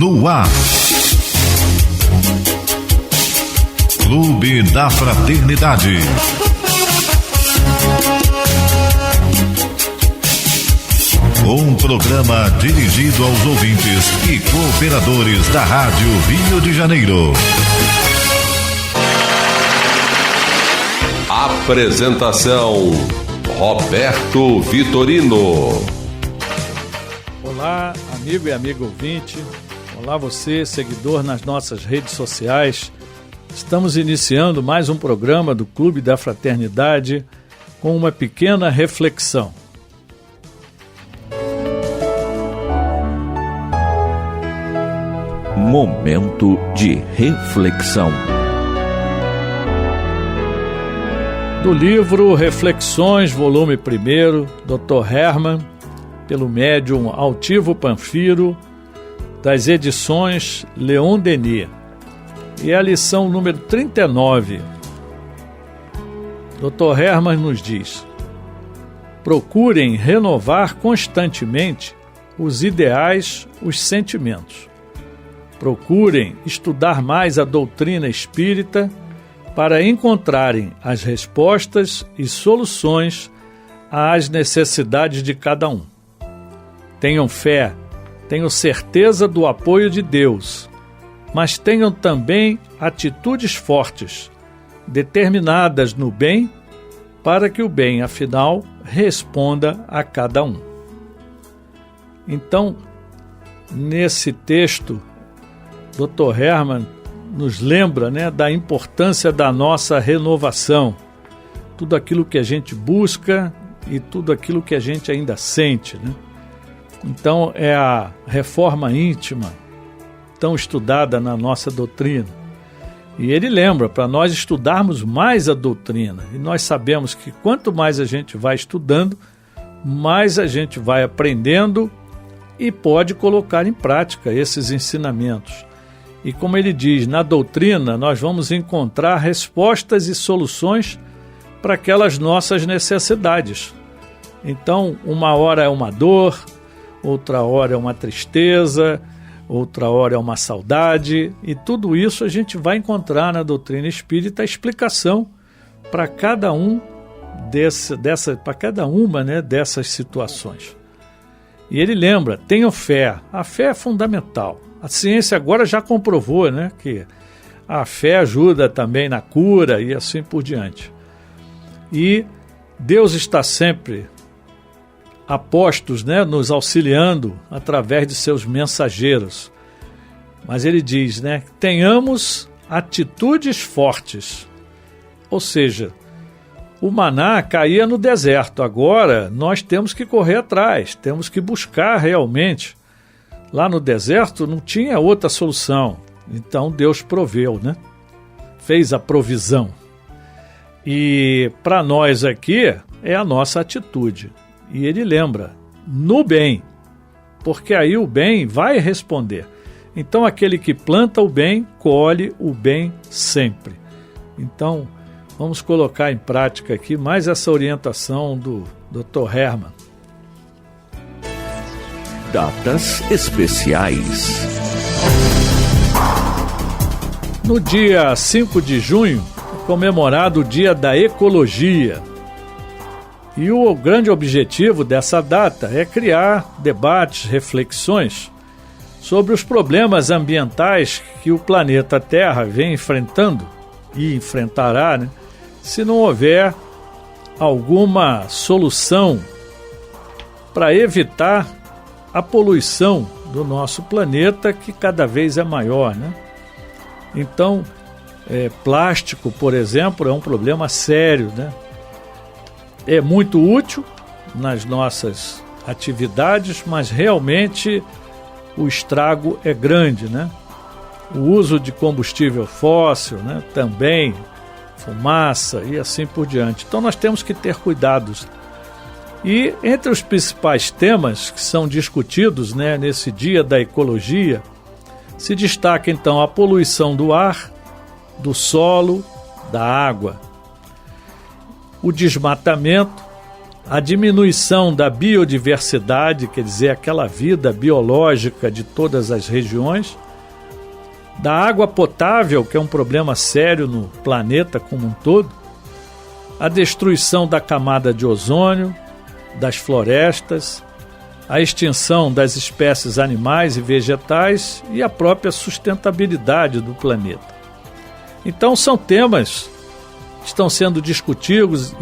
no ar. Clube da Fraternidade. Um programa dirigido aos ouvintes e cooperadores da Rádio Rio de Janeiro. Apresentação: Roberto Vitorino. Olá, amigo e amiga ouvinte. Olá você, seguidor nas nossas redes sociais. Estamos iniciando mais um programa do Clube da Fraternidade com uma pequena reflexão. Momento de reflexão. Do livro Reflexões, volume 1, Dr. Hermann, pelo médium Altivo Panfiro, das edições Leon Denis. E a lição número 39. Dr. Hermann nos diz: procurem renovar constantemente os ideais, os sentimentos. Procurem estudar mais a doutrina espírita para encontrarem as respostas e soluções às necessidades de cada um. Tenham fé, tenham certeza do apoio de Deus, mas tenham também atitudes fortes, determinadas no bem, para que o bem, afinal, responda a cada um. Então, nesse texto, Dr. Hermann nos lembra, da importância da nossa renovação, tudo aquilo que a gente busca e tudo aquilo que a gente ainda sente, Então, é a reforma íntima, tão estudada na nossa doutrina. E ele lembra para nós estudarmos mais a doutrina. E nós sabemos que quanto mais a gente vai estudando, mais a gente vai aprendendo e pode colocar em prática esses ensinamentos. E como ele diz, na doutrina nós vamos encontrar respostas e soluções para aquelas nossas necessidades. Então, uma hora é uma dor, outra hora é uma tristeza, outra hora é uma saudade, e tudo isso a gente vai encontrar na doutrina espírita a explicação para cada uma dessas situações. E ele lembra, tenham fé, a fé é fundamental. A ciência agora já comprovou, que a fé ajuda também na cura e assim por diante. E Deus está sempre a postos, nos auxiliando através de seus mensageiros. Mas ele diz, tenhamos atitudes fortes. Ou seja, o maná caía no deserto. Agora nós temos que correr atrás, temos que buscar realmente. Lá no deserto não tinha outra solução. Então Deus proveu, fez a provisão. E para nós aqui é a nossa atitude. E ele lembra, no bem, porque aí o bem vai responder. Então aquele que planta o bem, colhe o bem sempre. Então vamos colocar em prática aqui mais essa orientação do Dr. Hermann. Datas especiais. No dia 5 de junho é comemorado o Dia da Ecologia. E o grande objetivo dessa data é criar debates, reflexões sobre os problemas ambientais que o planeta Terra vem enfrentando e enfrentará, se não houver alguma solução para evitar a poluição do nosso planeta, que cada vez é maior, Então, plástico, por exemplo, é um problema sério, É muito útil nas nossas atividades, mas realmente o estrago é grande, O uso de combustível fóssil, também, fumaça e assim por diante. Então nós temos que ter cuidados. E entre os principais temas que são discutidos, nesse Dia da Ecologia, se destaca então a poluição do ar, do solo, da água, o desmatamento, a diminuição da biodiversidade, quer dizer, aquela vida biológica de todas as regiões, da água potável, que é um problema sério no planeta como um todo, a destruição da camada de ozônio, das florestas, a extinção das espécies animais e vegetais e a própria sustentabilidade do planeta. Então são temas que estão sendo discutidos,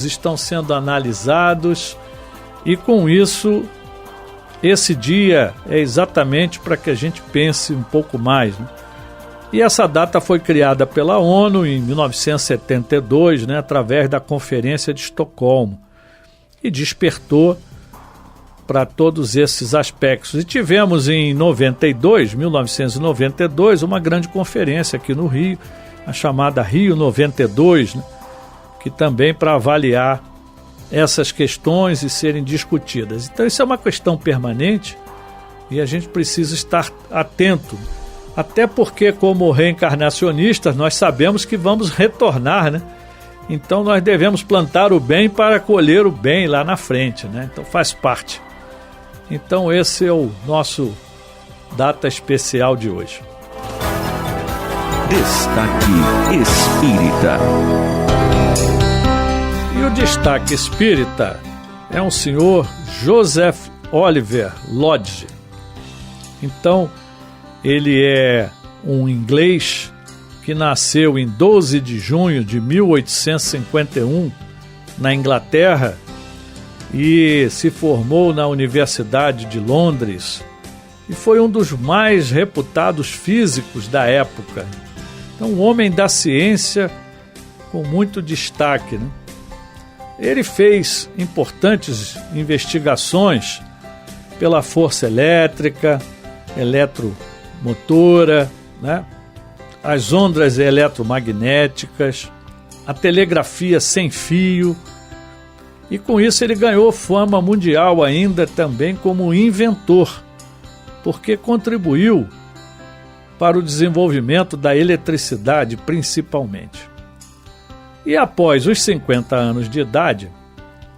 estão sendo analisados, e com isso esse dia é exatamente para que a gente pense um pouco mais, né? E essa data foi criada pela ONU em 1972, né, através da Conferência de Estocolmo, e despertou para todos esses aspectos. E tivemos em 1992, uma grande conferência aqui no Rio, a chamada Rio 92, né, que também para avaliar essas questões e serem discutidas. Então isso é uma questão permanente e a gente precisa estar atento, até porque, como reencarnacionistas, nós sabemos que vamos retornar, né? Então nós devemos plantar o bem para colher o bem lá na frente, né? Então faz parte. Então esse é o nosso data especial de hoje. Destaque Espírita. E o destaque espírita é um senhor Joseph Oliver Lodge. Então, ele é um inglês que nasceu em 12 de junho de 1851 na Inglaterra e se formou na Universidade de Londres e foi um dos mais reputados físicos da época. Então, um homem da ciência com muito destaque, né? Ele fez importantes investigações pela força elétrica, eletromotora, né? As ondas eletromagnéticas, a telegrafia sem fio, e com isso ele ganhou fama mundial ainda também como inventor, porque contribuiu para o desenvolvimento da eletricidade principalmente. E após os 50 anos de idade,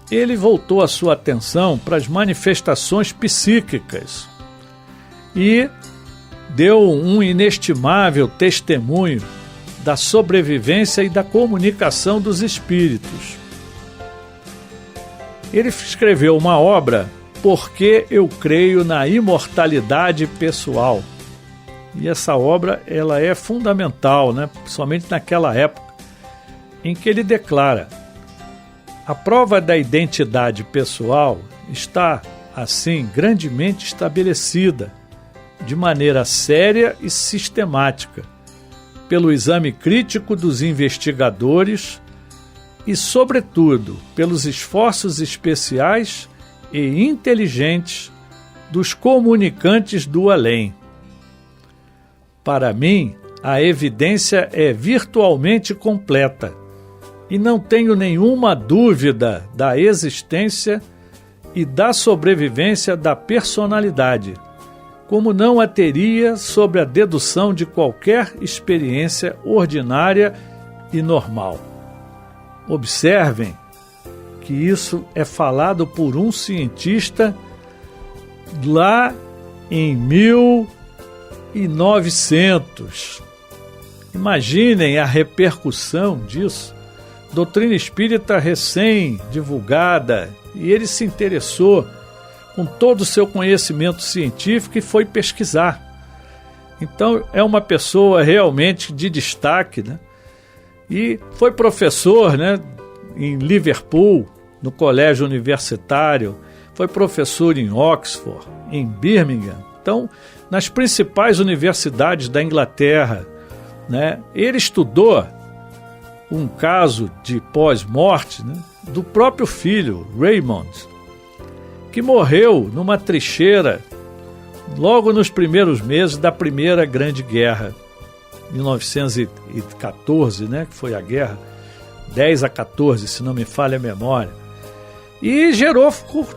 ele voltou a sua atenção para as manifestações psíquicas e deu um inestimável testemunho da sobrevivência e da comunicação dos espíritos. Ele escreveu uma obra, Porque Eu Creio na Imortalidade Pessoal. E essa obra ela é fundamental, né? Principalmente naquela época em que ele declara: a prova da identidade pessoal está, assim, grandemente estabelecida, de maneira séria e sistemática, pelo exame crítico dos investigadores e, sobretudo, pelos esforços especiais e inteligentes dos comunicantes do além. Para mim, a evidência é virtualmente completa e não tenho nenhuma dúvida da existência e da sobrevivência da personalidade, como não a teria sobre a dedução de qualquer experiência ordinária e normal. Observem que isso é falado por um cientista lá em 1900. Imaginem a repercussão disso. Doutrina espírita recém-divulgada, e ele se interessou com todo o seu conhecimento científico e foi pesquisar. Então é uma pessoa realmente de destaque, né? E foi professor, né, em Liverpool, no colégio universitário, foi professor em Oxford, em Birmingham, então nas principais universidades da Inglaterra, né? Ele estudou um caso de pós-morte, né, do próprio filho, Raymond, que morreu numa trincheira logo nos primeiros meses da Primeira Grande Guerra, 1914, né, que foi a guerra, 10 a 14, se não me falha a memória, e gerou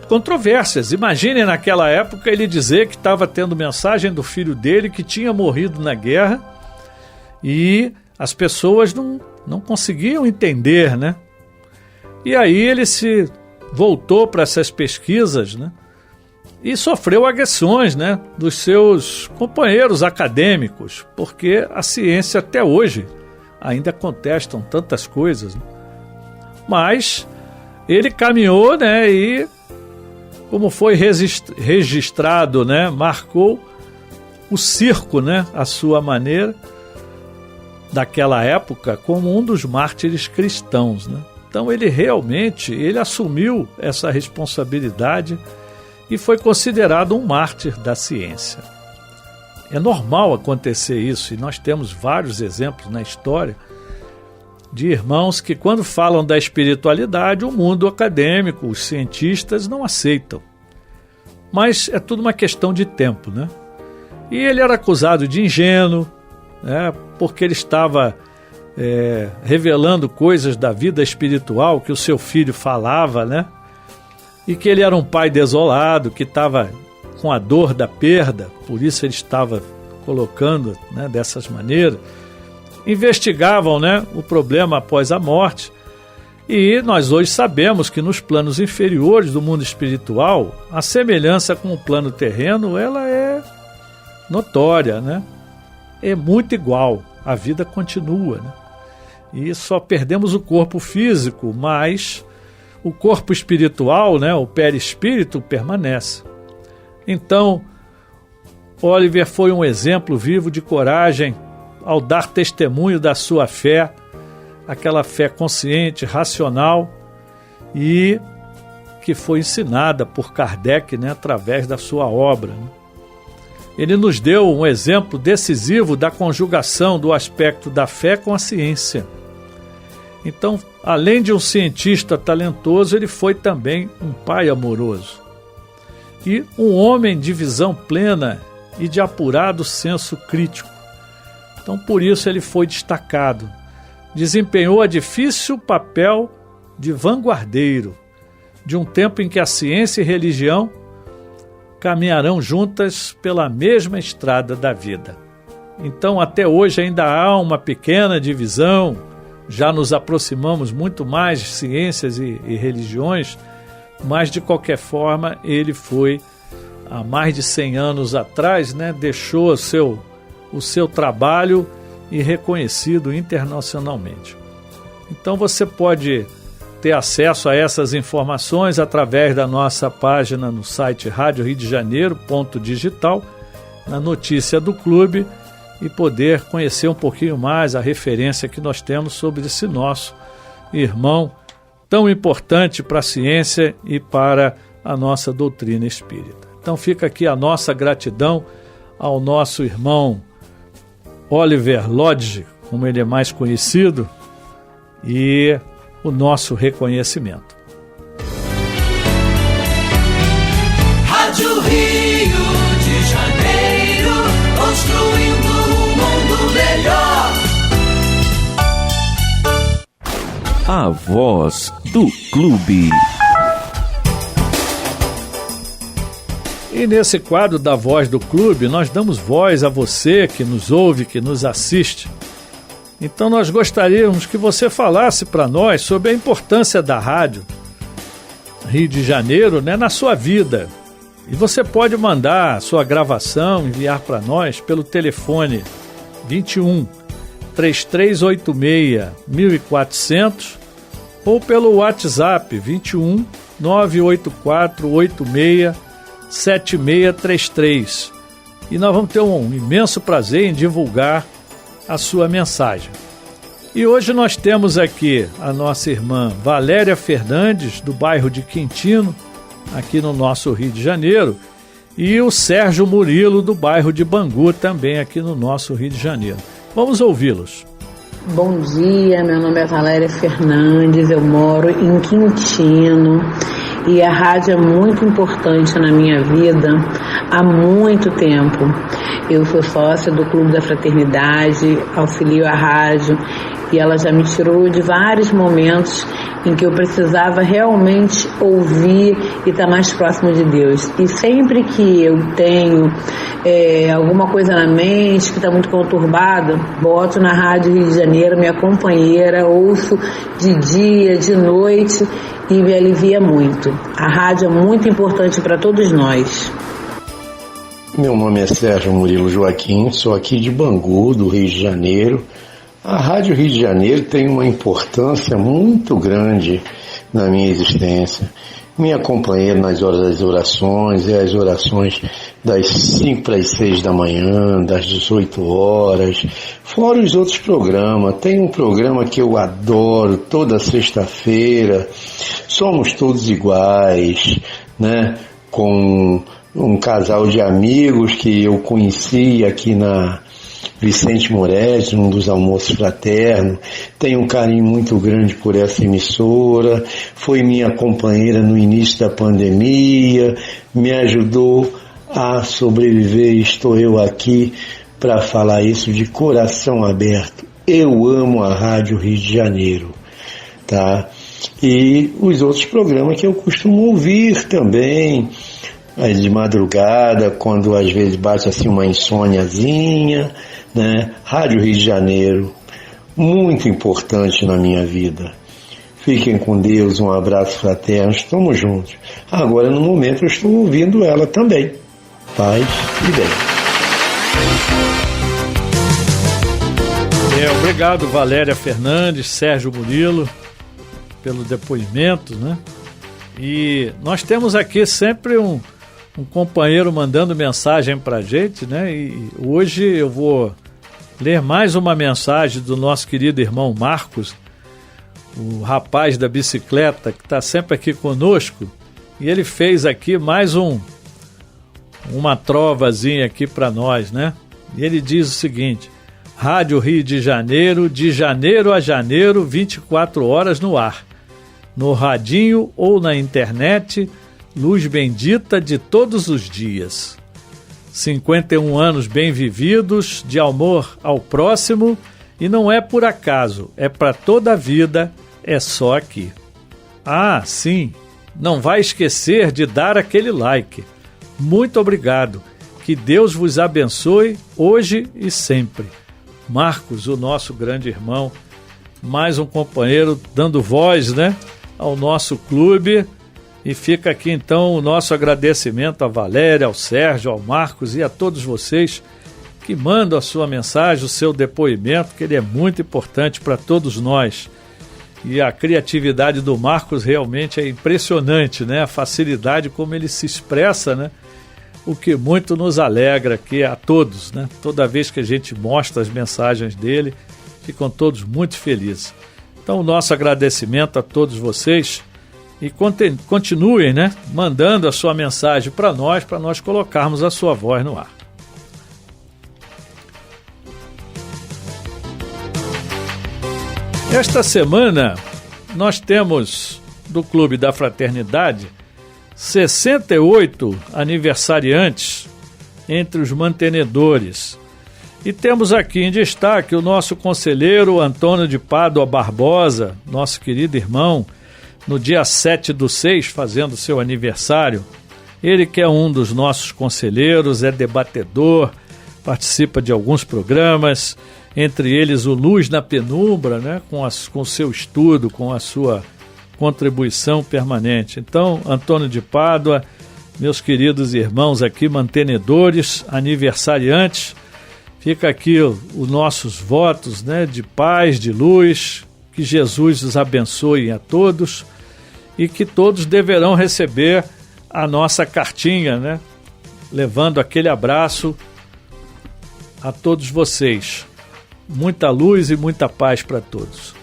controvérsias. Imaginem naquela época ele dizer que estava tendo mensagem do filho dele que tinha morrido na guerra e as pessoas não conseguiam entender, né? E aí ele se voltou para essas pesquisas, né? E sofreu agressões, né, dos seus companheiros acadêmicos, porque a ciência até hoje ainda contestam tantas coisas, né? Mas ele caminhou, né, e como foi registrado, né, marcou o circo, né, à sua maneira, daquela época, como um dos mártires cristãos, né? Então ele assumiu essa responsabilidade e foi considerado um mártir da ciência. É normal acontecer isso, e nós temos vários exemplos na história de irmãos que, quando falam da espiritualidade, o mundo acadêmico, os cientistas não aceitam. Mas é tudo uma questão de tempo, né? E ele era acusado de ingênuo, né, porque ele estava revelando coisas da vida espiritual que o seu filho falava, né? E que ele era um pai desolado, que estava com a dor da perda, por isso ele estava colocando, né, dessas maneiras. Investigavam, né, o problema após a morte, e nós hoje sabemos que nos planos inferiores do mundo espiritual, a semelhança com o plano terreno, ela é notória, né? É muito igual, a vida continua, né? E só perdemos o corpo físico, mas o corpo espiritual, né, o perispírito, permanece. Então, Oliver foi um exemplo vivo de coragem ao dar testemunho da sua fé, aquela fé consciente, racional, e que foi ensinada por Kardec, né, através da sua obra, né? Ele nos deu um exemplo decisivo da conjugação do aspecto da fé com a ciência. Então, além de um cientista talentoso, ele foi também um pai amoroso e um homem de visão plena e de apurado senso crítico. Então, por isso ele foi destacado. Desempenhou a difícil papel de vanguardeiro de um tempo em que a ciência e religião caminharão juntas pela mesma estrada da vida. Então, até hoje ainda há uma pequena divisão, já nos aproximamos muito mais de ciências e religiões, mas de qualquer forma ele foi, há mais de 100 anos atrás, né, deixou o seu trabalho e reconhecido internacionalmente. Então você pode ter acesso a essas informações através da nossa página no site radioriodejaneiro.digital, na notícia do clube, e poder conhecer um pouquinho mais a referência que nós temos sobre esse nosso irmão tão importante para a ciência e para a nossa doutrina espírita. Então fica aqui a nossa gratidão ao nosso irmão Oliver Lodge, como ele é mais conhecido, e o nosso reconhecimento. Rádio Rio de Janeiro, construindo um mundo melhor. A voz do clube. E nesse quadro da Voz do Clube, nós damos voz a você que nos ouve, que nos assiste. Então nós gostaríamos que você falasse para nós sobre a importância da rádio Rio de Janeiro, né, na sua vida. E você pode mandar a sua gravação, enviar para nós pelo telefone 21 3386 1400 ou pelo WhatsApp 21 984 86 7633. E nós vamos ter um imenso prazer em divulgar a sua mensagem. E hoje nós temos aqui a nossa irmã Valéria Fernandes, do bairro de Quintino, aqui no nosso Rio de Janeiro, e o Sérgio Murilo, do bairro de Bangu, também aqui no nosso Rio de Janeiro. Vamos ouvi-los. Bom dia, meu nome é Valéria Fernandes, eu moro em Quintino e a rádio é muito importante na minha vida, há muito tempo. Eu sou sócia do Clube da Fraternidade, auxilio a rádio, e ela já me tirou de vários momentos em que eu precisava realmente ouvir e estar mais próximo de Deus. E sempre que eu tenho alguma coisa na mente que está muito conturbada, boto na Rádio Rio de Janeiro, minha companheira, ouço de dia, de noite e me alivia muito. A rádio é muito importante para todos nós. Meu nome é Sérgio Murilo Joaquim, sou aqui de Bangu, do Rio de Janeiro. A Rádio Rio de Janeiro tem uma importância muito grande na minha existência. Minha companheira nas horas das orações, as orações das 5 para as 6 da manhã, das 18 horas, fora os outros programas. Tem um programa que eu adoro, toda sexta-feira, Somos Todos Iguais, né? Com um casal de amigos que eu conheci aqui na Vicente Moretti, num dos almoços fraternos. Tenho um carinho muito grande por essa emissora, foi minha companheira no início da pandemia, me ajudou a sobreviver. Estou eu aqui para falar isso de coração aberto. Eu amo a Rádio Rio de Janeiro, tá? E os outros programas que eu costumo ouvir também, de madrugada, quando às vezes bate assim uma insôniazinha, né? Rádio Rio de Janeiro, muito importante na minha vida. Fiquem com Deus, um abraço fraterno, estamos juntos. Agora, no momento, eu estou ouvindo ela também. Paz e bem. Obrigado, Valéria Fernandes, Sérgio Murilo, pelo depoimento, né? E nós temos aqui sempre um companheiro mandando mensagem pra gente, né? E hoje eu vou ler mais uma mensagem do nosso querido irmão Marcos, o rapaz da bicicleta que está sempre aqui conosco, e ele fez aqui mais uma trovazinha aqui para nós, né? E ele diz o seguinte: Rádio Rio de janeiro a janeiro, 24 horas no ar, no radinho ou na internet, luz bendita de todos os dias. 51 anos bem vividos, de amor ao próximo, e não é por acaso, é para toda a vida, é só aqui. Ah, sim, não vai esquecer de dar aquele like. Muito obrigado, que Deus vos abençoe hoje e sempre. Marcos, o nosso grande irmão, mais um companheiro dando voz, né, ao nosso clube. E fica aqui então o nosso agradecimento à Valéria, ao Sérgio, ao Marcos e a todos vocês que mandam a sua mensagem, o seu depoimento, que ele é muito importante para todos nós. E a criatividade do Marcos realmente é impressionante, né? A facilidade como ele se expressa, né? O que muito nos alegra aqui a todos, né? Toda vez que a gente mostra as mensagens dele, ficam todos muito felizes. Então o nosso agradecimento a todos vocês. E continuem, né, mandando a sua mensagem para nós colocarmos a sua voz no ar. Esta semana nós temos do Clube da Fraternidade 68 aniversariantes entre os mantenedores. E temos aqui em destaque o nosso conselheiro Antônio de Pádua Barbosa, nosso querido irmão, no dia 7/6, fazendo seu aniversário. Ele que é um dos nossos conselheiros, é debatedor, participa de alguns programas, entre eles o Luz na Penumbra, né, com seu estudo, com a sua contribuição permanente. Então, Antônio de Pádua, meus queridos irmãos aqui, mantenedores, aniversariantes, fica aqui os nossos votos, né, de paz, de luz, que Jesus os abençoe a todos e que todos deverão receber a nossa cartinha, né? Levando aquele abraço a todos vocês. Muita luz e muita paz para todos.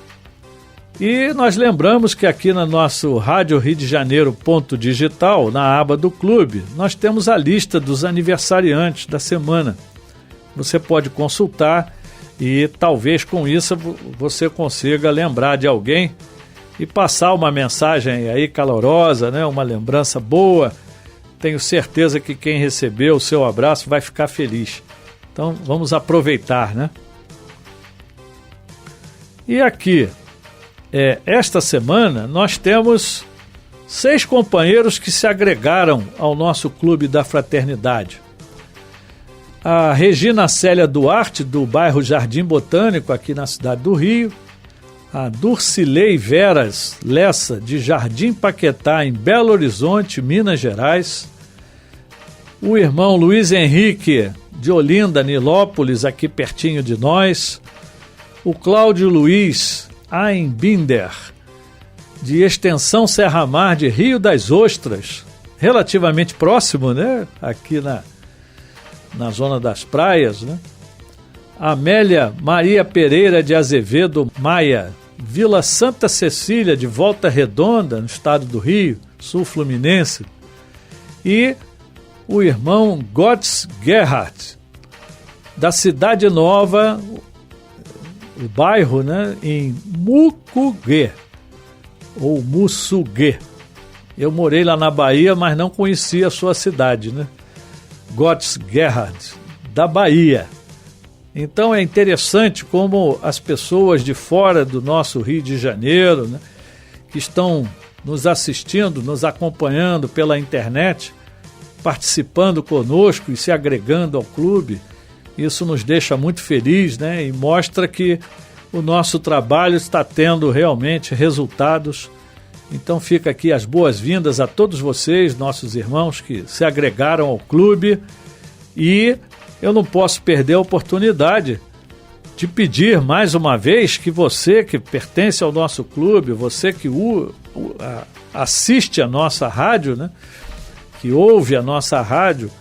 E nós lembramos que aqui no nosso Rádio Rio de Janeiro .digital, na aba do clube, nós temos a lista dos aniversariantes da semana. Você pode consultar e talvez com isso você consiga lembrar de alguém e passar uma mensagem aí calorosa, né? Uma lembrança boa tenho certeza que quem recebeu o seu abraço vai ficar feliz. Então vamos aproveitar, né? E aqui, esta semana, nós temos 6 companheiros que se agregaram ao nosso Clube da Fraternidade. A Regina Célia Duarte, do bairro Jardim Botânico, aqui na cidade do Rio. A Durcilei Veras Lessa, de Jardim Paquetá, em Belo Horizonte, Minas Gerais. O irmão Luiz Henrique, de Olinda, Nilópolis, aqui pertinho de nós. O Cláudio Luiz Ainbinder, de Extensão Serra Mar, de Rio das Ostras, relativamente próximo, né? Aqui na zona das praias, né? Amélia Maria Pereira de Azevedo Maia, Vila Santa Cecília, de Volta Redonda, no estado do Rio, sul fluminense. E o irmão Gotts Gerhardt, da Cidade Nova, o bairro, né, em Mucuguê, ou Mussuguê. Eu morei lá na Bahia, mas não conhecia a sua cidade, né? Gotts Gerhardt, da Bahia. Então é interessante como as pessoas de fora do nosso Rio de Janeiro, né, que estão nos assistindo, nos acompanhando pela internet, participando conosco e se agregando ao clube, isso nos deixa muito feliz, né, e mostra que o nosso trabalho está tendo realmente resultados. Então fica aqui as boas-vindas a todos vocês, nossos irmãos que se agregaram ao clube, e eu não posso perder a oportunidade de pedir mais uma vez que você que pertence ao nosso clube, você que assiste a nossa rádio, né, que ouve a nossa rádio,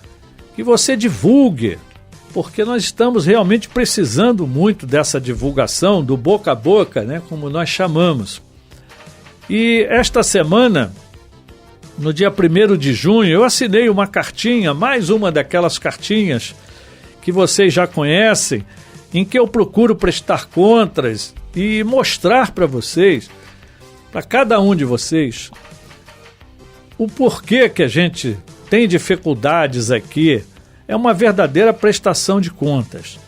que você divulgue, porque nós estamos realmente precisando muito dessa divulgação, do boca a boca, né, como nós chamamos. E esta semana, no dia 1º de junho, eu assinei uma cartinha, mais uma daquelas cartinhas que vocês já conhecem, em que eu procuro prestar contas e mostrar para vocês, para cada um de vocês, o porquê que a gente tem dificuldades aqui. É uma verdadeira prestação de contas.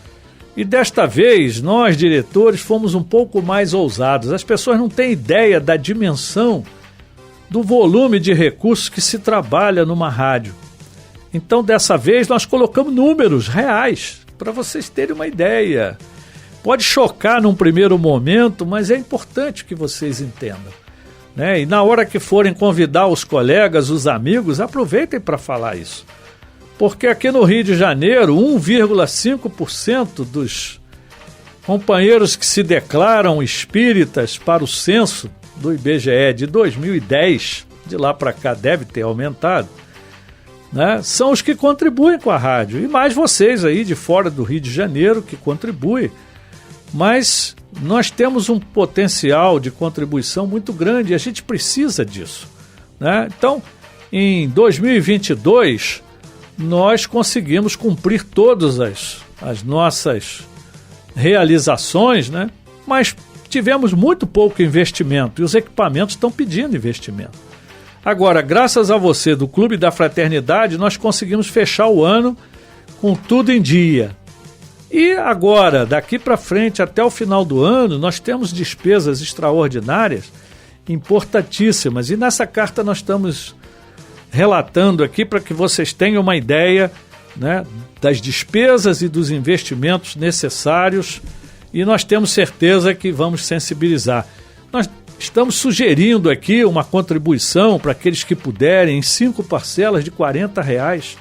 E desta vez, nós, diretores, fomos um pouco mais ousados. As pessoas não têm ideia da dimensão do volume de recursos que se trabalha numa rádio. Então, dessa vez, nós colocamos números reais, para vocês terem uma ideia. Pode chocar num primeiro momento, mas é importante que vocês entendam, né? E na hora que forem convidar os colegas, os amigos, aproveitem para falar isso. Porque aqui no Rio de Janeiro, 1,5% dos companheiros que se declaram espíritas para o censo do IBGE de 2010, de lá para cá deve ter aumentado, né, são os que contribuem com a rádio. E mais vocês aí de fora do Rio de Janeiro que contribuem. Mas nós temos um potencial de contribuição muito grande e a gente precisa disso, né? Então, em 2022, nós conseguimos cumprir todas as nossas realizações, né? Mas tivemos muito pouco investimento e os equipamentos estão pedindo investimento. Agora, graças a você do Clube da Fraternidade, nós conseguimos fechar o ano com tudo em dia. E agora, daqui para frente, até o final do ano, nós temos despesas extraordinárias, importantíssimas. E nessa carta nós estamos relatando aqui para que vocês tenham uma ideia, né, das despesas e dos investimentos necessários. E nós temos certeza que vamos sensibilizar. Nós estamos sugerindo aqui uma contribuição para aqueles que puderem em 5 parcelas de R$40.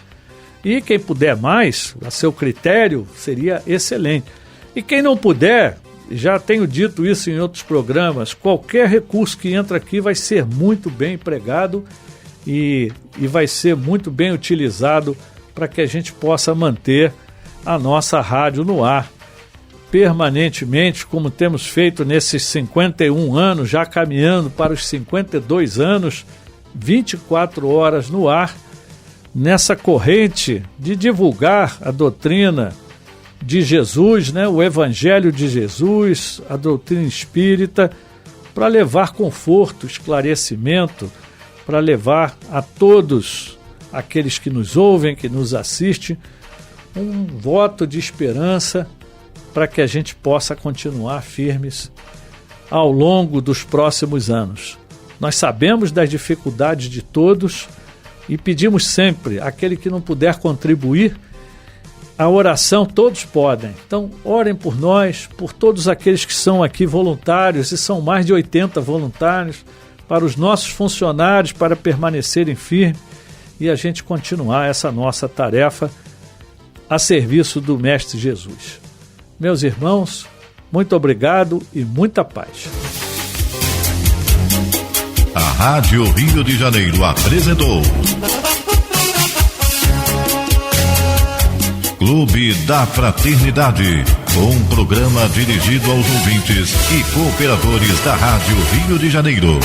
E quem puder mais, a seu critério, seria excelente. E quem não puder, já tenho dito isso em outros programas, qualquer recurso que entra aqui vai ser muito bem empregado e vai ser muito bem utilizado para que a gente possa manter a nossa rádio no ar permanentemente, como temos feito nesses 51 anos, já caminhando para os 52 anos, 24 horas no ar, nessa corrente de divulgar a doutrina de Jesus, né, o Evangelho de Jesus, a doutrina espírita, para levar conforto, esclarecimento, para levar a todos aqueles que nos ouvem, que nos assistem, um voto de esperança para que a gente possa continuar firmes ao longo dos próximos anos. Nós sabemos das dificuldades de todos e pedimos sempre, aquele que não puder contribuir, a oração todos podem. Então, orem por nós, por todos aqueles que são aqui voluntários, e são mais de 80 voluntários, para os nossos funcionários, para permanecerem firmes e a gente continuar essa nossa tarefa a serviço do Mestre Jesus. Meus irmãos, muito obrigado e muita paz. A Rádio Rio de Janeiro apresentou Clube da Fraternidade, um programa dirigido aos ouvintes e cooperadores da Rádio Rio de Janeiro.